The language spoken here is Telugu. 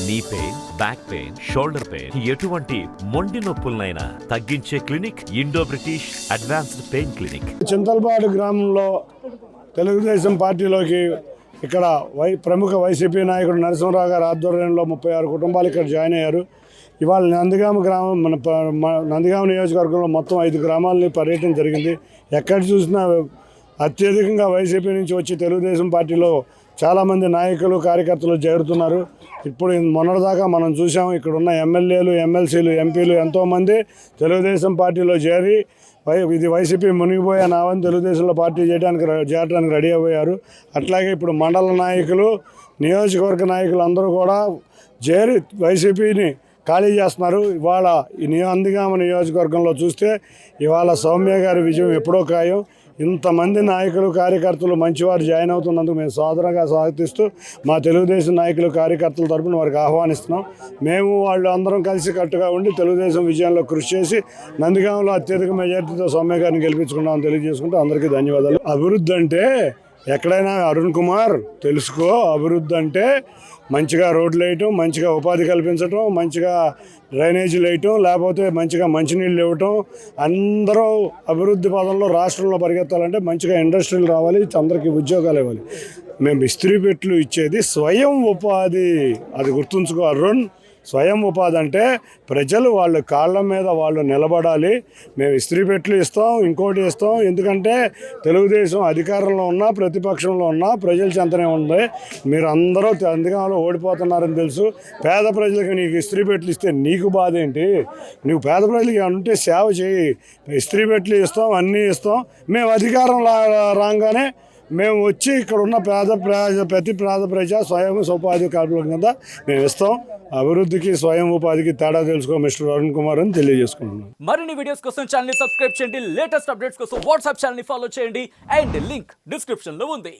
Knee pain, back pain, shoulder pain, ఎటువంటి మొండి నొప్పులనైనా తగ్గించే clinic Indo British advanced pain clinic. Chintalapadu గ్రామంలో తెలుగుదేశం పార్టీలోకి ఇక్కడ ప్రముఖ వైసీపీ నాయకుడు నరసింహరావు గారి ఆధ్వర్యంలో 36 కుటుంబాలు ఇక్కడ జాయిన్ అయ్యారు. ఇవాళ నందిగామ గ్రామం నందిగామ నియోజకవర్గంలో మొత్తం 5 గ్రామాలని పర్యటన జరిగింది. ఎక్కడ చూసినా అత్యధికంగా వైసీపీ నుంచి వచ్చి తెలుగుదేశం పార్టీలో చాలామంది నాయకులు కార్యకర్తలు చేరుతున్నారు. ఇప్పుడు మొన్నటిదాకా మనం చూసాం, ఇక్కడ ఉన్న ఎమ్మెల్యేలు, ఎమ్మెల్సీలు, ఎంపీలు ఎంతోమంది తెలుగుదేశం పార్టీలో చేరి ఇది వైసీపీ మునిగిపోయే నావని తెలుగుదేశంలో పార్టీ చేరడానికి రెడీ అయిపోయారు. అట్లాగే ఇప్పుడు మండల నాయకులు, నియోజకవర్గ నాయకులు అందరూ కూడా చేరి వైసీపీని ఖాళీ చేస్తున్నారు. ఇవాళ ఈ నందిగామ నియోజకవర్గంలో చూస్తే ఇవాళ సౌమ్య గారి విజయం ఎప్పుడో ఖాయం. ఇంతమంది నాయకులు, కార్యకర్తలు మంచివారు జాయిన్ అవుతున్నందుకు మేము సోదరంగా స్వాగతిస్తూ మా తెలుగుదేశం నాయకులు, కార్యకర్తల తరపున వారికి ఆహ్వానిస్తున్నాం. మేము వాళ్ళు అందరం కలిసి కట్టుగా ఉండి తెలుగుదేశం విజయంలో కృషి చేసి నందిగామలో అత్యధిక మెజార్టీతో సౌమ్య గారిని గెలిపించుకున్నామని తెలియజేసుకుంటూ అందరికీ ధన్యవాదాలు. అభివృద్ధి అంటే ఎక్కడైనా అరుణ్ కుమార్ తెలుసుకో, అభివృద్ధి అంటే మంచిగా రోడ్లు వేయటం, మంచిగా ఉపాధి కల్పించటం, మంచిగా డ్రైనేజీలు వేయటం, లేకపోతే మంచిగా మంచినీళ్ళు ఇవ్వటం. అందరూ అభివృద్ధి పదంలో రాష్ట్రంలో పరిగెత్తాలంటే మంచిగా ఇండస్ట్రీలు రావాలి, అందరికీ ఉద్యోగాలు ఇవ్వాలి. మేము ఇస్త్రీ పెట్లు ఇచ్చేది స్వయం ఉపాధి, అది గుర్తుంచుకో అరుణ్. స్వయం ఉపాధి అంటే ప్రజలు వాళ్ళ కాళ్ళ మీద వాళ్ళు నిలబడాలి. మేము ఇస్త్రీ పెట్లు ఇస్తాం, ఇంకోటి ఇస్తాం. ఎందుకంటే తెలుగుదేశం అధికారంలో ఉన్నా, ప్రతిపక్షంలో ఉన్నా ప్రజల చెంతనే ఉంది. మీరు అందరూ అందుకని ఓడిపోతున్నారని తెలుసు. పేద ప్రజలకు నీకు ఇస్త్రీ పెట్లు ఇస్తే నీకు బాధ ఏంటి? నువ్వు పేద ప్రజలకి అంటే సేవ చేయి. ఇస్త్రీ పెట్లు ఇస్తాం, అన్నీ ఇస్తాం. మేము అధికారం రాగానే మేము వచ్చి ఇక్కడ ఉన్న ప్రతి పేద ప్రజ స్వయం ఉపాధి కార్మికుల కింద మేము ఇస్తాం. అభివృద్ధికి స్వయం ఉపాధికి తేడా తెలుసుకో మిస్టర్ అరుణ్ కుమార్ అని తెలియజేసుకుంటున్నాం. మరిన్ని వీడియోస్ కోసం ఛానల్ ని సబ్స్క్రైబ్ చేయండి. లేటెస్ట్ అప్డేట్స్ కోసం వాట్సాప్ ఛానల్ ని ఫాలో చేయండి. అండ్ లింక్ డిస్క్రిప్షన్ లో ఉంది.